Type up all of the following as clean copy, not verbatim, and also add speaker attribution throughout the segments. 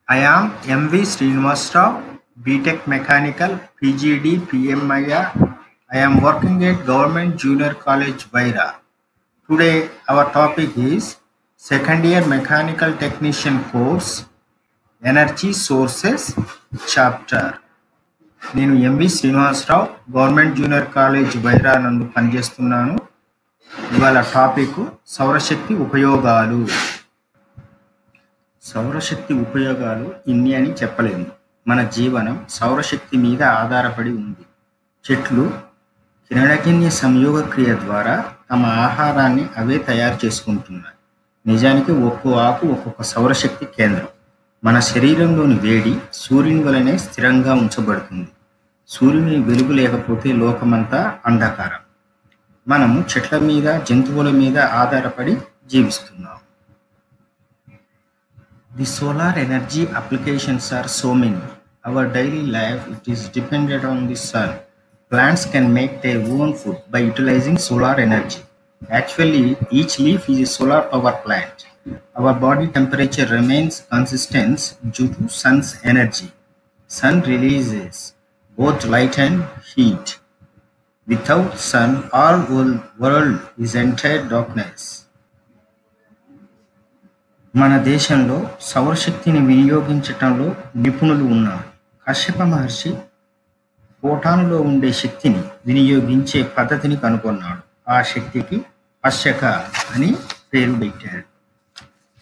Speaker 1: I am MV Srinivas Rao, BTech Mechanical, PGD, PMIR. I am working at Government Junior College, Vaira. Today, our topic is second year Mechanical Technician course, Energy Sources chapter. నేను MV Srinivasarao government junior college Wyra నందు పనిచేస్తున్నాను. ఇవాళ topic సౌరశక్తి ఉపయోగాలు. సౌరశక్తి ఉపయోగాలు ఇన్ని అని చెప్పలేము. మన జీవనం సౌరశక్తి మీద ఆధారపడి ఉంది. చెట్లు కిరణజన్య సంయోగ క్రియ ద్వారా తమ ఆహారాన్ని అవే తయారు చేసుకుంటున్నాయి. నిజానికి ఒక్కో ఆకు ఒక్కొక్క సౌరశక్తి కేంద్రం. మన శరీరంలోని వేడి సూర్యుని వలనే స్థిరంగా ఉంచబడుతుంది. సూర్యుని వెలుగు లేకపోతే లోకమంతా అంధకారం. మనము చెట్ల మీద జంతువుల మీద ఆధారపడి జీవిస్తున్నాం. The solar energy applications are so many. Our daily life it is dependent on the sun. Plants can make their own food by utilizing solar energy. Actually, each leaf is a solar power plant. Our body temperature remains consistent due to sun's energy. Sun releases both light and heat. Without sun, our world is entire darkness. మన దేశంలో సౌరశక్తిని వినియోగించటంలో నిపుణులు ఉన్నారు. కశ్యప మహర్షి ఫోటానులో ఉండే శక్తిని వినియోగించే పద్ధతిని కనుగొన్నాడు. ఆ శక్తికి పశ్యక అని పేరు పెట్టాడు.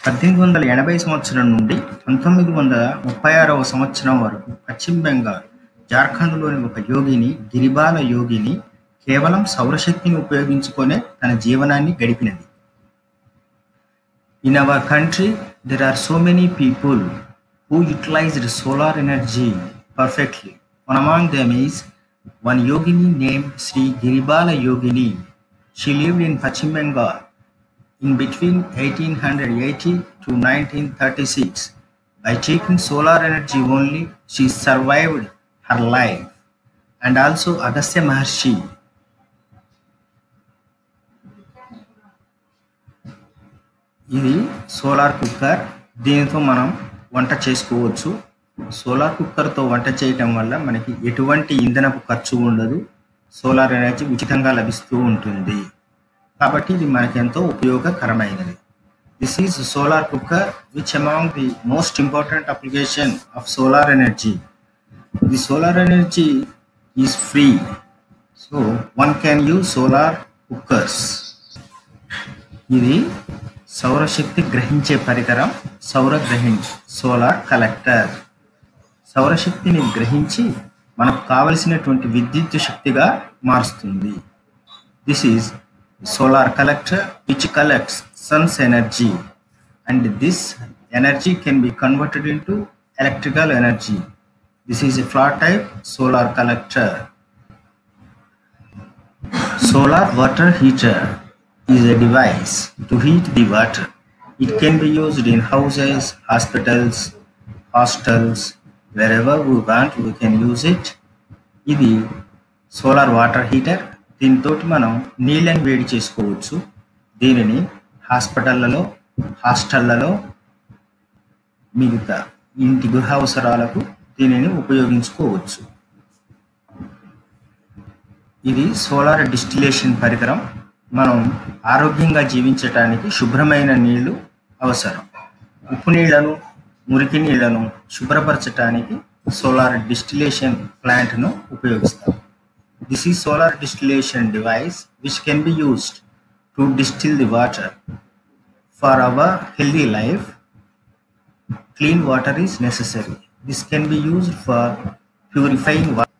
Speaker 1: 1880 సంవత్సరం నుండి 1936 సంవత్సరం వరకు పశ్చిమ బెంగాల్, జార్ఖండ్లోని ఒక యోగిని, గిరిబాల యోగిని కేవలం సౌరశక్తిని ఉపయోగించుకొనే తన జీవనాన్ని గడిపినది. In our country, there are so many people who utilized solar energy perfectly. One among them is one yogini named Sri Giribala Yogini. She lived in Pachim Bengal in between 1880 to 1936. By taking solar energy only, she survived her life. And also Agastya Maharshi. ఇది solar cooker. దీనితో మనం వంట చేసుకోవచ్చు. Solar కుక్కర్తో వంట చేయటం వల్ల మనకి ఎటువంటి ఇంధనపు ఖర్చు ఉండదు. సోలార్ ఎనర్జీ ఉచితంగా లభిస్తూ ఉంటుంది. కాబట్టి ఇది మనకి ఎంతో ఉపయోగకరమైనది. This is solar cooker which among the most important application of solar energy. The solar energy is free. So one can use solar cookers. ఇది సౌరశక్తి గ్రహించే పరికరం సౌరగ్రహిణి, సోలార్ కలెక్టర్. సౌరశక్తిని గ్రహించి మనకు కావలసినటువంటి విద్యుత్ శక్తిగా మారుస్తుంది. This is solar collector which collects Sons energy and this energy can be converted into electrical energy. This is a flat type solar collector. Solar water heater is a device to heat the water. It can be used in houses, hospitals, hostels, wherever we want we can use it. ఇది solar water heater. దీంతో మనం నీళ్ళని వేడి చేసుకోవచ్చు. దీనిని హాస్పిటళ్లలో, హాస్టళ్లలో, మిగతా ఇంటి గృహ అవసరాలకు దీనిని ఉపయోగించుకోవచ్చు. ఇది సోలార్ డిస్టిలేషన్ పరికరం. మనం ఆరోగ్యంగా జీవించటానికి శుభ్రమైన నీళ్లు అవసరం. ఉప్పు నీళ్లను, మురికి నీళ్లను శుభ్రపరచడానికి సోలార్ డిస్టిలేషన్ ప్లాంట్ను ఉపయోగిస్తాం. This is solar distillation device which can be used to distil the water. For hour healthy life clean water is necessary. This can be used for purifying water.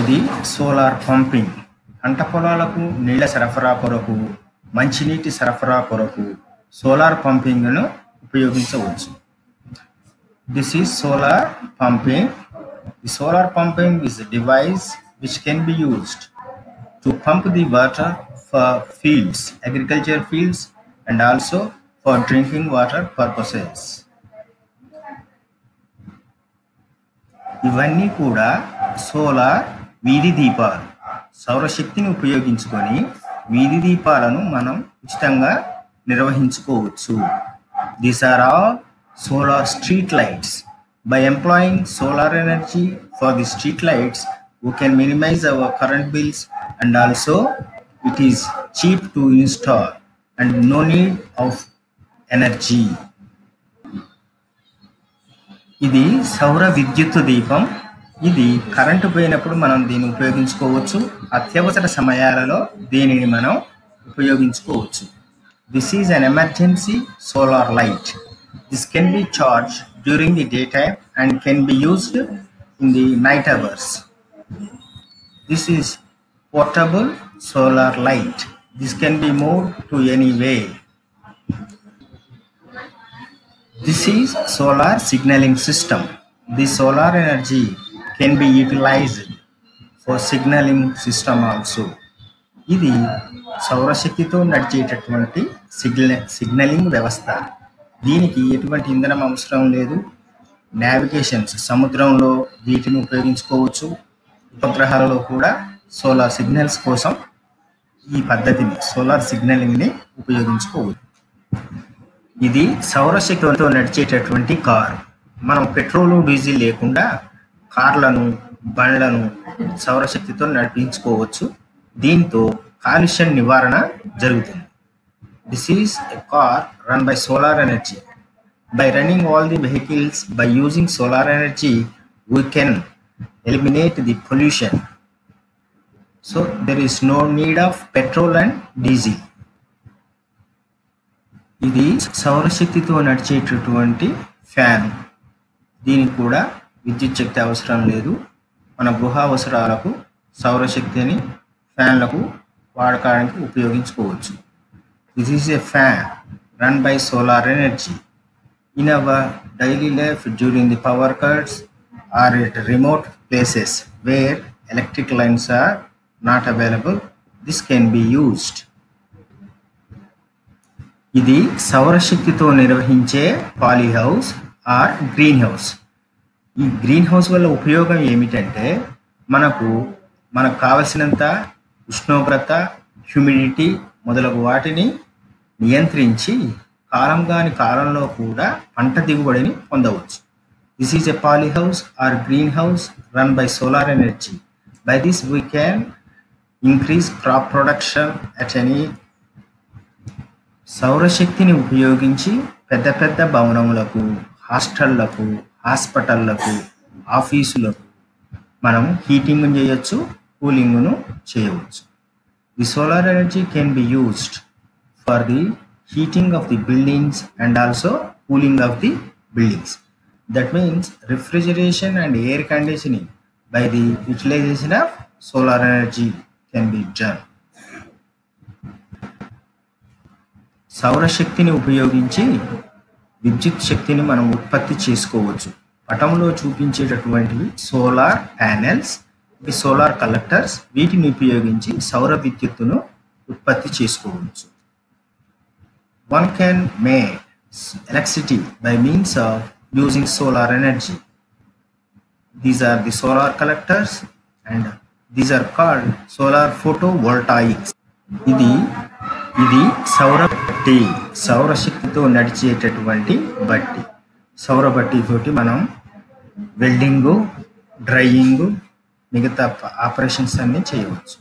Speaker 1: ఇది సోలార్ పంపింగ్. పంట పొలాలకు నీళ్ల సరఫరా కొరకు, మంచినీటి సరఫరా కొరకు సోలార్ పంపింగ్ను ఉపయోగించవచ్చు. This is solar pumping. The solar pumping is a device which can be used to pump the water for fields, agriculture fields and also for drinking water purposes. ఇవన్నీ కూడా సోలార్ వీధి దీపాలు. సౌరశక్తిని ఉపయోగించుకొని వీధి దీపాలను మనం ఉచితంగా నిర్వహించుకోవచ్చు. These are all solar street lights. By employing solar energy for the street lights, we can minimize our current bills, and also it is cheap to install and no need of energy. ఇది సౌర విద్యుత్ దీపం. ఇది current పోయినప్పుడు మనం దీన్ని ఉపయోగించుకోవచ్చు. అత్యవసర సమయాలలో దీనిని మనం ఉపయోగించుకోవచ్చు. This is an emergency solar light. This can be charged during the daytime and can be used in the night hours. This is portable solar light. This can be moved to any way. This is solar signaling system. The solar energy can be utilized for signaling system also. ఇది సౌరశక్తితో నడిచేటటువంటి signalling వ్యవస్థ. దీనికి ఎటువంటి ఇంధనం అవసరం లేదు. Navigations సముద్రంలో వీటిని ఉపయోగించుకోవచ్చు. ఉపగ్రహాలలో కూడా సోలార్ సిగ్నల్స్ కోసం ఈ పద్ధతిని సోలార్ సిగ్నలింగ్ని ఉపయోగించుకోవచ్చు. ఇది సౌరశక్తితో నడిచేటటువంటి కారు. మనం పెట్రోలు డీజిల్ లేకుండా కార్లను బండ్లను సౌరశక్తితో నడిపించుకోవచ్చు. దీంతో కాలుష్య నివారణ జరుగుతుంది. This is a car run by solar energy. By running all the vehicles by using solar energy, we can eliminate the pollution. So there is no need of petrol and diesel. ఇది సౌరశక్తితో నడిచేటటువంటి fan. దీనికి కూడా విద్యుత్ శక్తి అవసరం లేదు. మన గృహ అవసరాలకు సౌరశక్తిని ఫ్యాన్లకు వాడకానికి ఉపయోగించుకోవచ్చు. This is a fan run by solar energy. In our daily life during the power cuts or at remote places where electric lines are not available, this can be used. ఇది సౌరశక్తితో నిర్వహించే poly house or green house. ఈ green house వల్ల ఉపయోగం ఏమిటంటే మనకు కావలసినంత ఉష్ణోగ్రత, హ్యూమిడిటీ మొదలగు వాటిని నియంత్రించి కాలంలో కూడా పంట దిగుబడిని పొందవచ్చు. This is a poly house or green house run by solar energy. By this we can increase crop production at any. సౌరశక్తిని ఉపయోగించి పెద్ద పెద్ద భవనములకు, హాస్టళ్లకు, హాస్పిటళ్లకు, ఆఫీసులకు మనం హీటింగ్ చేయొచ్చు, కూలింగ్ను చేయవచ్చు. The solar energy can be used for the heating of the buildings and also cooling of the buildings. That means refrigeration and air conditioning by the utilization of solar energy can be done. సౌరశక్తిని ఉపయోగించి విద్యుత్ శక్తిని మనం ఉత్పత్తి చేసుకోవచ్చు. పటంలో చూపించేటటువంటివి solar panels, ఇవి solar collectors. వీటిని ఉపయోగించి సౌర విద్యుత్తును ఉత్పత్తి చేసుకోవచ్చు. One can make electricity by means of using solar energy. These are the solar collectors and these are called solar photovoltaics. ఇది సౌర బట్టి, సౌరశక్తితో నడిచేటటువంటి బట్టి. సౌర బట్టి తోటి మనం వెల్డింగు, డ్రైయింగు, మిగతా ఆపరేషన్స్ అన్నీ చేయవచ్చు.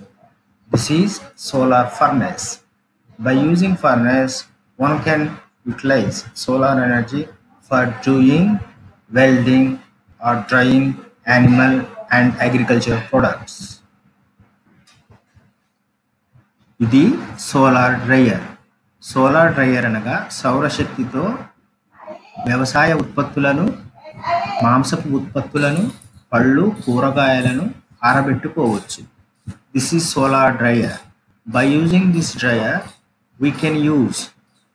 Speaker 1: This is solar furnace. By using furnace one can utilize solar energy for doing welding or drying animal and agricultural products. ఇది సోలార్ డ్రైయర్. సోలార్ డ్రైయర్ అనగా సౌరశక్తితో వ్యవసాయ ఉత్పత్తులను, మాంసపు ఉత్పత్తులను, పళ్ళు, కూరగాయలను ఆరబెట్టుకోవచ్చు. This is solar dryer. By using this dryer we can use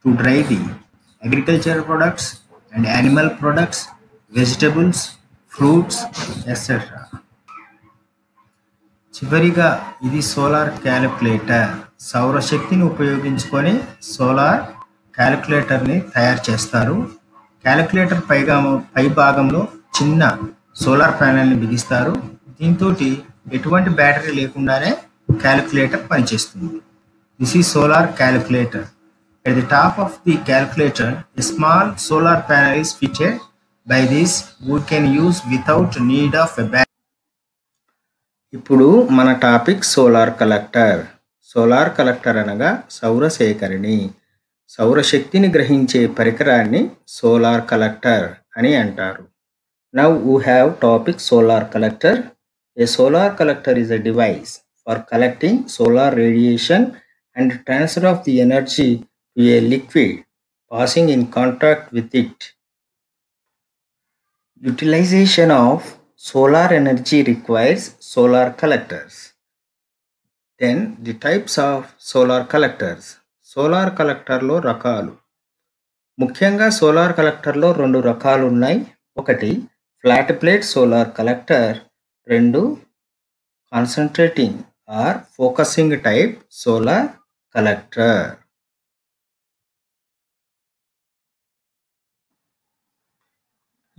Speaker 1: to dry the agricultural products and animal products, vegetables, fruits, etc. చివరిగా ఇది సోలార్ క్యాలిక్యులేటర్. సౌరశక్తిని ఉపయోగించుకొని సోలార్ క్యాలిక్యులేటర్ని తయారు చేస్తారు. క్యాలిక్యులేటర్ పై భాగంలో చిన్న సోలార్ ప్యానెల్ని బిగిస్తారు. దీంతో ఎటువంటి బ్యాటరీ లేకుండానే క్యాలిక్యులేటర్ పనిచేస్తుంది. This is solar calculator. At the top of the calculator, a small solar panel is fitted. By this, we can use without need of a battery. ఇప్పుడు మన topic solar collector. Solar collector అనగా సౌర సేకరణి. సౌరశక్తిని గ్రహించే పరికరాన్ని solar collector అని అంటారు. Now we have topic solar collector. A solar collector is a device for collecting solar radiation and transfer of the energy to a liquid passing in contact with it. Utilization of solar energy requires solar collectors. Then the types of solar collectors. Solar collector లో రకాలు. ముఖ్యంగా solar కలెక్టర్లో 2 రకాలు ఉన్నాయి. ఒకటి flat plate solar collector, 2 concentrating or focusing type solar collector.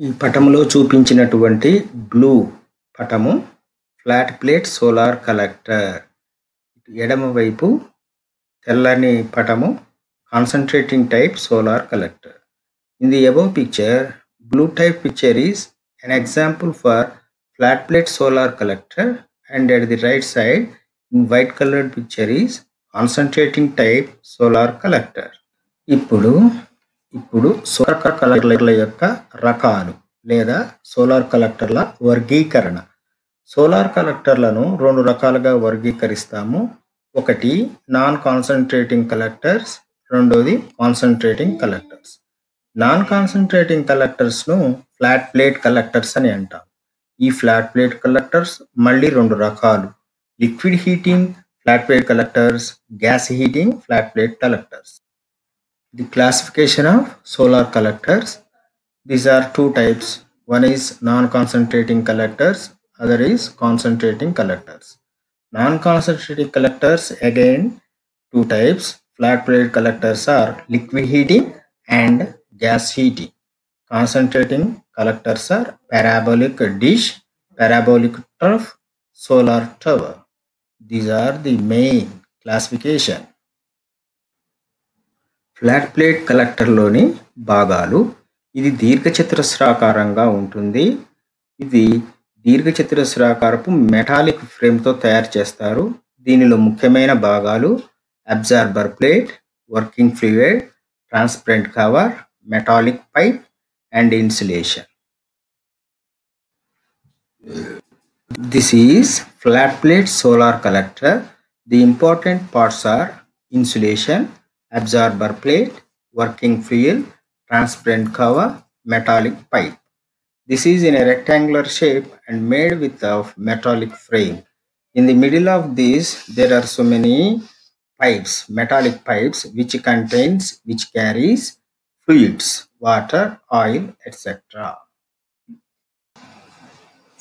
Speaker 1: ఈ పటంలో చూపించినటువంటి blue పటము ఫ్లాట్ ప్లేట్ సోలార్ కలెక్టర్. ఎడమ వైపు తెల్లని పటము concentrating type solar collector. In the above picture, blue type picture is an example for flat plate solar collector, and at the right side in white colored picture is concentrating type solar collector. ఇప్పుడు solar కలెక్టర్ల యొక్క రకాలు లేదా solar కలెక్టర్ల వర్గీకరణ. Solar కలెక్టర్లను 2 రకాలుగా వర్గీకరిస్తాము. ఒకటి నాన్ కాన్సంట్రేటింగ్ కలెక్టర్స్, రెండోది కాన్సంట్రేటింగ్ కలెక్టర్స్. నాన్ కాన్సంట్రేటింగ్ కలెక్టర్స్ను ఫ్లాట్ ప్లేట్ కలెక్టర్స్ అని అంటాం. ఈ ఫ్లాట్ ప్లేట్ కలెక్టర్స్ మళ్ళీ 2 రకాలు: liquid heating flat plate collectors, gas heating flat plate collectors. The classification of solar collectors. These are 2 types. One is non-concentrating collectors, other is concentrating collectors. Non-concentrating collectors, again 2 types. Flat plate collectors are liquid heating and gas heating. Concentrating collectors are parabolic dish, parabolic trough, solar tower. These are the main classification. Flat plate కలెక్టర్లోని భాగాలు. ఇది దీర్ఘచతురస్రాకారంగా ఉంటుంది. ఇది దీర్ఘచతురస్రాకారపు metallic ఫ్రేమ్తో తయారు చేస్తారు. దీనిలో ముఖ్యమైన భాగాలు absorber plate, working fluid, transparent cover, metallic pipe and insulation. This is flat plate solar collector. The important parts are insulation, absorber plate, working fuel, transparent cover, metallic pipe. This is in a rectangular shape and made with a metallic frame. In the middle of this there are so many pipes, metallic pipes which carries fluids, water, oil, etc.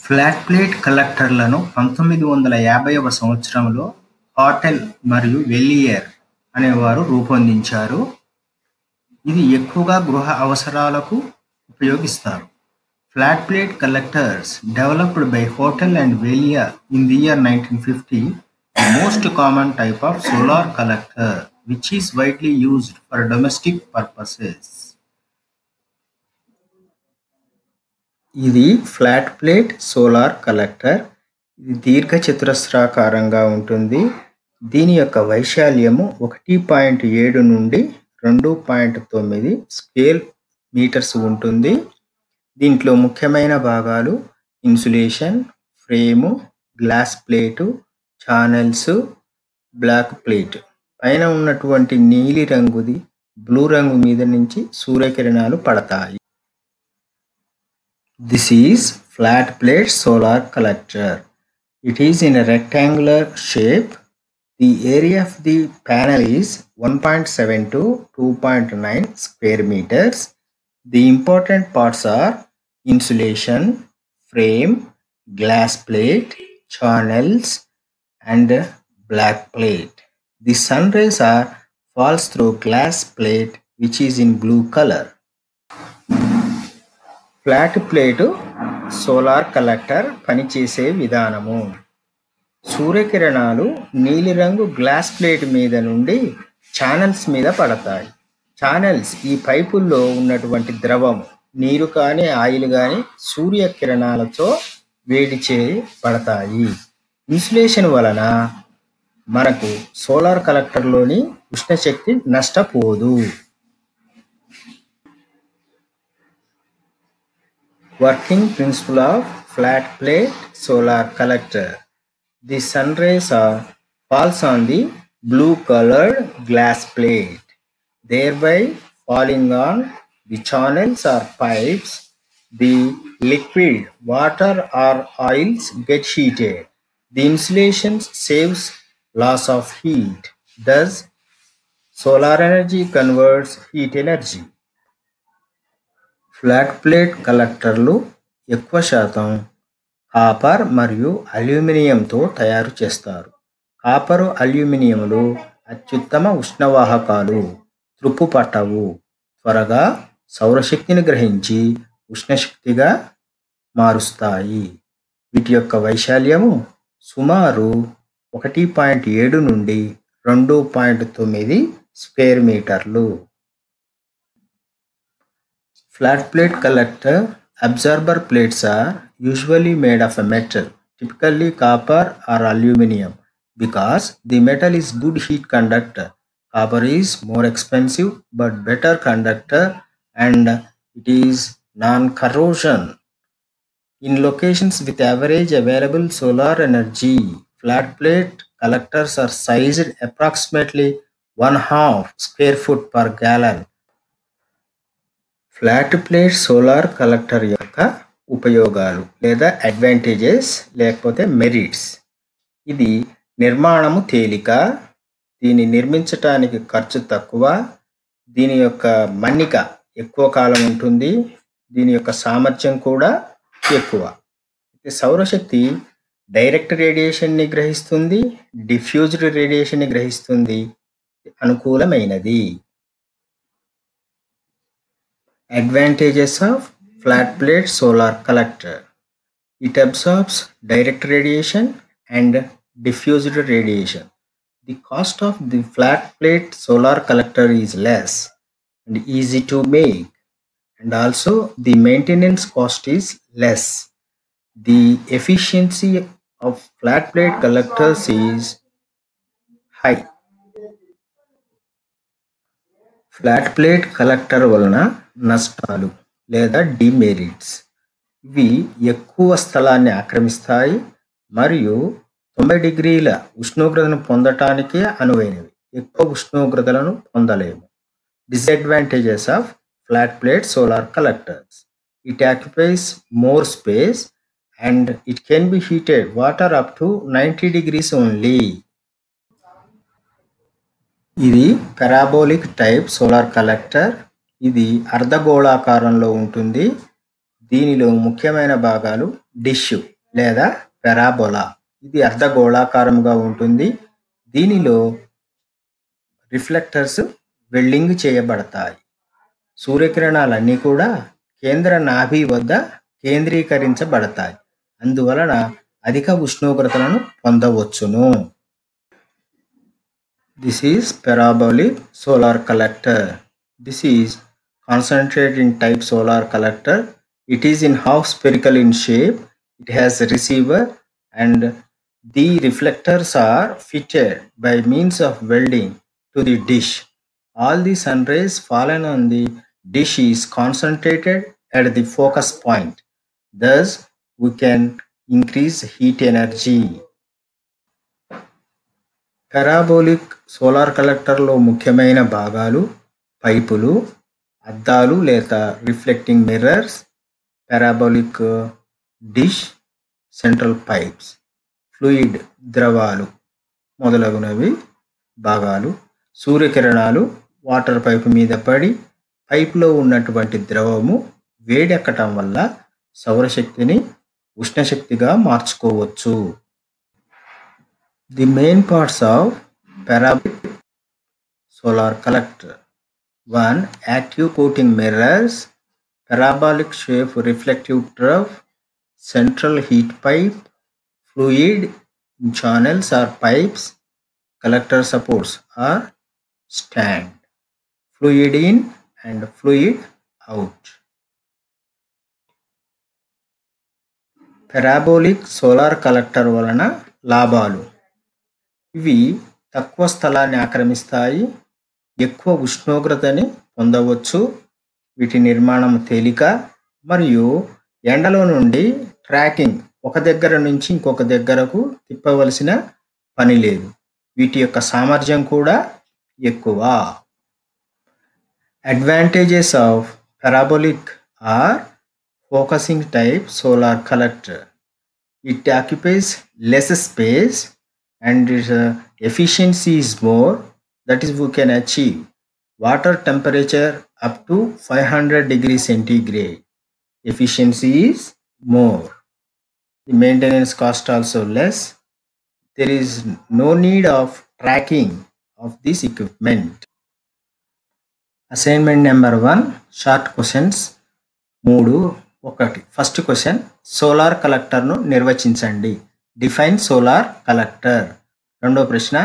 Speaker 1: Flat plate కలెక్టర్లను 1950వ సంవత్సరంలో హాటెల్ మరియు వెల్లియర్ అనేవారు రూపొందించారు. ఇది ఎక్కువగా గృహ అవసరాలకు ఉపయోగిస్తారు. Flat plate collectors developed by Hottel and Whillier in the year 1950, the most common type of solar collector which is widely used for domestic purposes. ఇది ఫ్లాట్ ప్లేట్ సోలార్ కలెక్టర్. ఇది దీర్ఘచతురస్రాకారంగా ఉంటుంది. దీని యొక్క వైశాల్యము 1.7 నుండి 2.9 స్క్వేర్ మీటర్స్ ఉంటుంది. దీంట్లో ముఖ్యమైన భాగాలు insulation, frame, glass plate, channels, black plate. పైన ఉన్నటువంటి నీలి రంగుది బ్లూ రంగు మీద నుంచి సూర్యకిరణాలు పడతాయి. This is flat plate solar collector. It is in a rectangular shape. The area of the panel is 1.7 to 2.9 square meters. The important parts are insulation, frame, glass plate, channels and black plate. The sun rays falls through glass plate which is in blue color. Flat plate solar collector పనిచేసే విధానము. సూర్యకిరణాలు నీలిరంగు glass plate మీద నుండి channels మీద పడతాయి. Channels ఈ పైపుల్లో ఉన్నటువంటి ద్రవం నీరు కానీ ఆయిల్ కానీ సూర్యకిరణాలతో వేడి చేయబడతాయి. ఇన్సులేషన్ వలన మనకు solar కలెక్టర్లోని ఉష్ణశక్తి నష్టపోదు. Working principle of flat plate solar collector. The sun rays falls on the blue colored glass plate, thereby falling on the channels or pipes. The liquid, water or oils get heated. The insulation saves loss of heat. Thus, solar energy converts heat energy. Flat plate కలెక్టర్లు ఎక్కువ శాతం copper మరియు అల్యూమినియంతో తయారు చేస్తారు. కాపరు, అల్యూమినియంలు అత్యుత్తమ ఉష్ణవాహకాలు, తుప్పు పట్టవు, త్వరగా సౌరశక్తిని గ్రహించి ఉష్ణశక్తిగా మారుస్తాయి. వీటి యొక్క వైశాల్యము సుమారు 1.7 నుండి 2.9 స్క్వేర్ మీటర్లు. Flat plate collector absorber plates are usually made of a metal, typically copper or aluminum, because the metal is good heat conductor. Copper is more expensive but better conductor and it is non-corrosion. In locations with average available solar energy, flat plate collectors are sized approximately 1/2 square foot per gallon. Flat plate solar collector యొక్క ఉపయోగాలు లేదా advantages లేకపోతే merits. ఇది నిర్మాణము తేలిక, దీన్ని నిర్మించటానికి ఖర్చు తక్కువ, దీని యొక్క మన్నిక ఎక్కువ కాలం ఉంటుంది, దీని యొక్క సామర్థ్యం కూడా ఎక్కువ. సౌరశక్తి డైరెక్ట్ రేడియేషన్ని గ్రహిస్తుంది, డిఫ్యూజ్డ్ రేడియేషన్ని గ్రహిస్తుంది, అనుకూలమైనది. Advantages of flat plate solar collector. It absorbs direct radiation and diffused radiation. The cost of the flat plate solar collector is less and easy to make, and also the maintenance cost is less. The efficiency of flat plate collectors is high. Flat plate collector వలన నష్టాలు లేదా demerits. ఇవి ఎక్కువ స్థలాన్ని ఆక్రమిస్తాయి మరియు 90 డిగ్రీల ఉష్ణోగ్రతను పొందటానికే అనువైనవి. ఎక్కువ ఉష్ణోగ్రతలను పొందలేము. Disadvantages of flat plate solar collectors. It occupies more space and it can be heated water up to 90 degrees only. ఇది పారాబోలిక్ టైప్ సోలార్ కలెక్టర్. ఇది అర్ధగోళాకారంలో ఉంటుంది. దీనిలో ముఖ్యమైన భాగాలు డిష్ లేదా పారాబోలా. ఇది అర్ధగోళాకారంగా ఉంటుంది. దీనిలో రిఫ్లెక్టర్స్ వెల్డింగ్ చేయబడతాయి. సూర్యకిరణాలన్నీ కూడా కేంద్ర నాభి వద్ద కేంద్రీకరించబడతాయి. అందువలన అధిక ఉష్ణోగ్రతలను పొందవచ్చును. This is parabolic solar collector. This is concentrating type solar collector. It is in half spherical in shape. It has a receiver and the reflectors are fitted by means of welding to the dish. All the sun rays fallen on the dish is concentrated at the focus point. Thus, we can increase heat energy. Parabolic solar కలెక్టర్లో ముఖ్యమైన భాగాలు పైపులు, అద్దాలు లేదా reflecting mirrors, parabolic dish, central pipes, fluid ద్రవాలు మొదలగునవి భాగాలు. సూర్యకిరణాలు వాటర్ పైపు మీద పడి పైపులో ఉన్నటువంటి ద్రవము వేడెక్కటం వల్ల సౌరశక్తిని ఉష్ణశక్తిగా మార్చుకోవచ్చు. The main parts of parabolic solar collector. 1. Active coating mirrors, parabolic shape reflective trough, central heat pipe, fluid in channels or pipes, collector supports or stand. fluid in and fluid out. Parabolic solar collector వలన లాభాలు. ఇవి తక్కువ స్థలాన్ని ఆక్రమిస్తాయి, ఎక్కువ ఉష్ణోగ్రతని పొందవచ్చు, వీటి నిర్మాణం తేలిక మరియు ఎండలో నుండి ట్రాకింగ్ ఒక దగ్గర నుంచి ఇంకొక దగ్గరకు తిప్పవలసిన పని లేదు. వీటి యొక్క సామర్థ్యం కూడా ఎక్కువ. Advantages of parabolic or focusing type solar collector. It occupies less space and its efficiency is more. That is, we can achieve water temperature up to 500 degrees centigrade. Efficiency is more. The maintenance cost also less. There is no need of tracking of this equipment. Assignment number 1, short questions. 3. First question, solar కలెక్టర్ను నిర్వచించండి. Define solar collector. రెండో ప్రశ్న,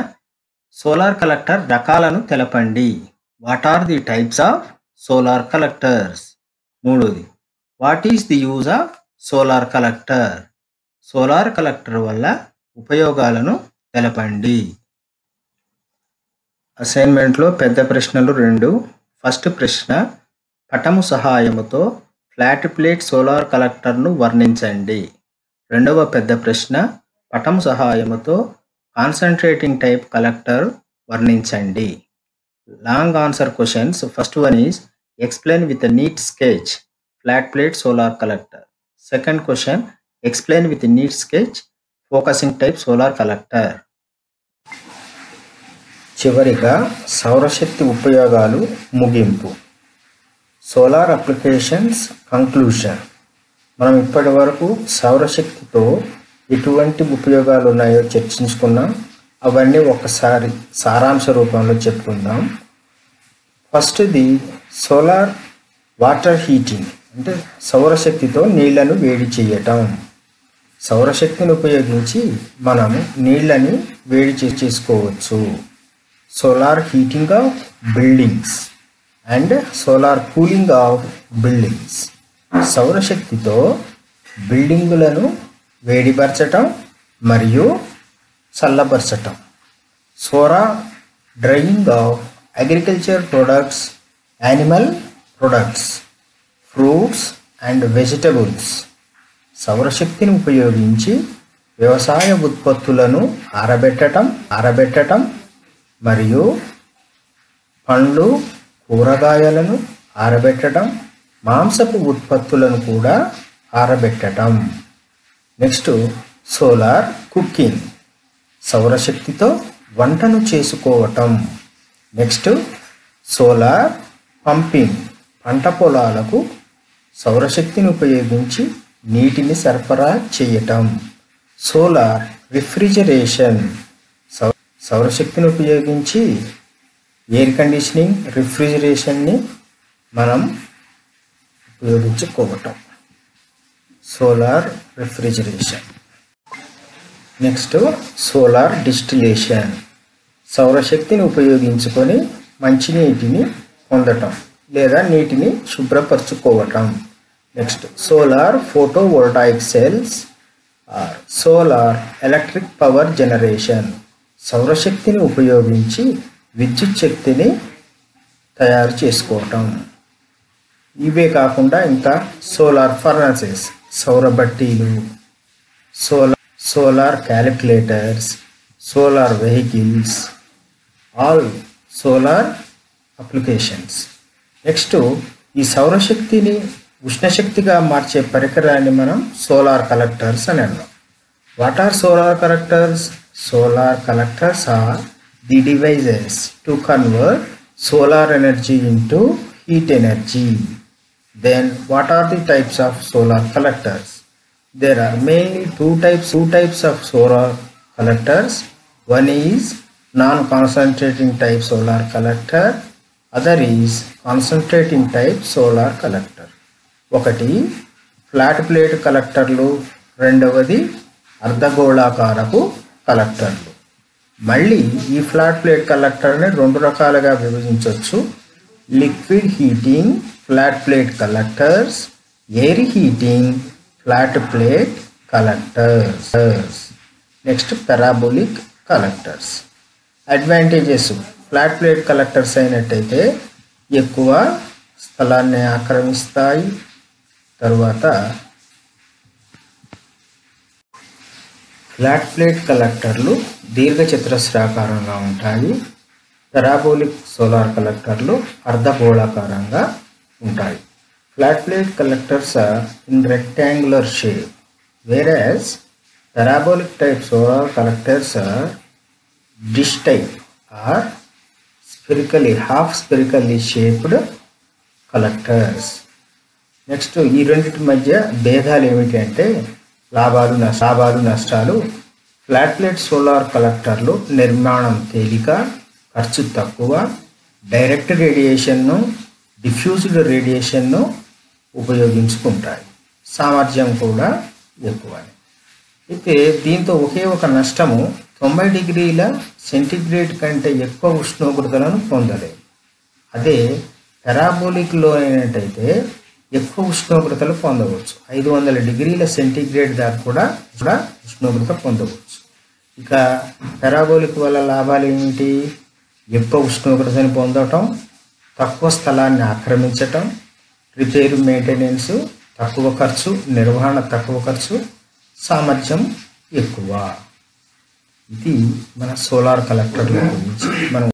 Speaker 1: solar collector రకాలను తెలపండి. What are the types of solar collectors. మూడోది, what is the use of solar collector. Solar collector వల్ల ఉపయోగాలను తెలపండి. అసైన్మెంట్లో పెద్ద ప్రశ్నలు 2. ఫస్ట్ ప్రశ్న, పటము సహాయముతో ఫ్లాట్ ప్లేట్ సోలార్ కలెక్టర్ను వర్ణించండి. రెండవ పెద్ద ప్రశ్న, పటం సహాయముతో కాన్సన్ట్రేటింగ్ టైప్ కలెక్టర్ వర్ణించండి. Long answer questions. First one is explain with neat sketch flat plate solar collector. Second question, explain with neat sketch focusing type solar collector. చివరిగా సౌరశక్తి ఉపయోగాలు ముగింపు. Solar applications conclusion. మనం ఇప్పటి వరకు సౌరశక్తితో ఎటువంటి ఉపయోగాలు ఉన్నాయో చర్చించుకున్నాం. అవన్నీ ఒకసారి సారాంశ రూపంలో చెప్పుకుందాం. ఫస్ట్ది సోలార్ వాటర్ హీటింగ్, అంటే సౌరశక్తితో నీళ్లను వేడి చేయటం. సౌరశక్తిని ఉపయోగించి మనం నీళ్ళని వేడి చేసుకోవచ్చు. Solar heating of buildings and solar cooling of buildings. సౌరశక్తితో బిల్డింగులను వేడిపరచటం మరియు చల్లబరచటం. Solar drying of agriculture products, animal products, fruits and vegetables. సౌరశక్తిని ఉపయోగించి వ్యవసాయ ఉత్పత్తులను ఆరబెట్టటం మరియు పండ్లు, కూరగాయలను ఆరబెట్టడం, మాంసపు ఉత్పత్తులను కూడా ఆరబెట్టడం. నెక్స్ట్ సోలార్ కుకింగ్, సౌరశక్తితో వంటను చేసుకోవటం. నెక్స్ట్ సోలార్ పంపింగ్, పంట పొలాలకు సౌరశక్తిని ఉపయోగించి నీటిని సరఫరా చేయటం. సోలార్ రిఫ్రిజరేషన్, సౌరశక్తిని ఉపయోగించి ఎయిర్ కండిషనింగ్, రిఫ్రిజిరేషన్ని మనం ఉపయోగించుకోవటం. Solar refrigeration. Next solar distillation, సౌరశక్తిని ఉపయోగించుకొని మంచినీటిని పొందటం లేదా నీటిని శుభ్రపరచుకోవటం. Next solar photovoltaic cells or solar electric power generation, సౌరశక్తిని ఉపయోగించి విద్యుత్ శక్తిని తయారు చేసుకోవటం. ఇవే కాకుండా ఇంకా సోలార్ ఫర్నసెస్, సౌర బట్టీలు, solar calculators, solar vehicles, all solar applications. Next ఈ సౌరశక్తిని ఉష్ణశక్తిగా మార్చే పరికరాన్ని మనం సోలార్ కలెక్టర్స్ అని అన్నాం. What are solar collectors? Solar collectors are the devices to convert solar energy into heat energy. Then what are the types of solar collectors? There are mainly two types of solar collectors. One is non-concentrating type solar collector, other is concentrating type solar collector. ఒకటి flat plate కలెక్టర్లు, రెండవది అర్ధగోళాకారపు కలెక్టర్లు. మళ్ళీ ఈ flat plate కలెక్టర్ని 2 రకాలుగా విభజించవచ్చు. liquid heating, flat plate collectors, air heating, flat plate collectors. Next, parabolic collectors. Advantages: flat plate collectors అయినట్టయితే ఎక్కువ స్థలాన్ని ఆక్రమిస్తాయి. తర్వాత ఫ్లాట్ ప్లేట్ కలెక్టర్లు దీర్ఘచతురస్రాకారంగా ఉంటాయి. పారాబోలిక్ సోలార్ కలెక్టర్లు అర్ధగోళాకారంగా ఉంటాయి. Flat plate collectors are in rectangular shape, whereas parabolic type solar collectors are dish type or half spherically shaped collectors. Next ఈ రెండింటి మధ్య భేదాలు ఏమిటి అంటే లాభాలు నష్టాలు. ఫ్లాట్ ప్లేట్ సోలార్ కలెక్టర్లు నిర్మాణం తేలిక, ఖర్చు తక్కువ, డైరెక్ట్ రేడియేషన్ను, డిఫ్యూజ్డ్ రేడియేషన్ను ఉపయోగించుకుంటాయి. సామర్థ్యం కూడా ఎక్కువ. అయితే దీంతో ఒకే ఒక నష్టము, 90 డిగ్రీల సెంటీగ్రేడ్ కంటే ఎక్కువ ఉష్ణోగ్రతలను పొందలేదు. అదే పారాబోలిక్లో అయినట్టయితే ఎక్కువ ఉష్ణోగ్రతలు పొందవచ్చు. 500 డిగ్రీల సెంటీగ్రేడ్ దాకా కూడా ఉష్ణోగ్రత పొందవచ్చు. ఇక పారాబోలిక్ వల్ల లాభాలు ఏమిటి? ఎక్కువ ఉష్ణోగ్రతని పొందటం, తక్కువ స్థలాన్ని ఆక్రమించటం, రిపేరు మెయింటెనెన్స్ తక్కువ ఖర్చు, నిర్వహణ తక్కువ ఖర్చు, సామర్థ్యం ఎక్కువ. ఇది మన సోలార్ కలెక్టర్ల గురించి మనం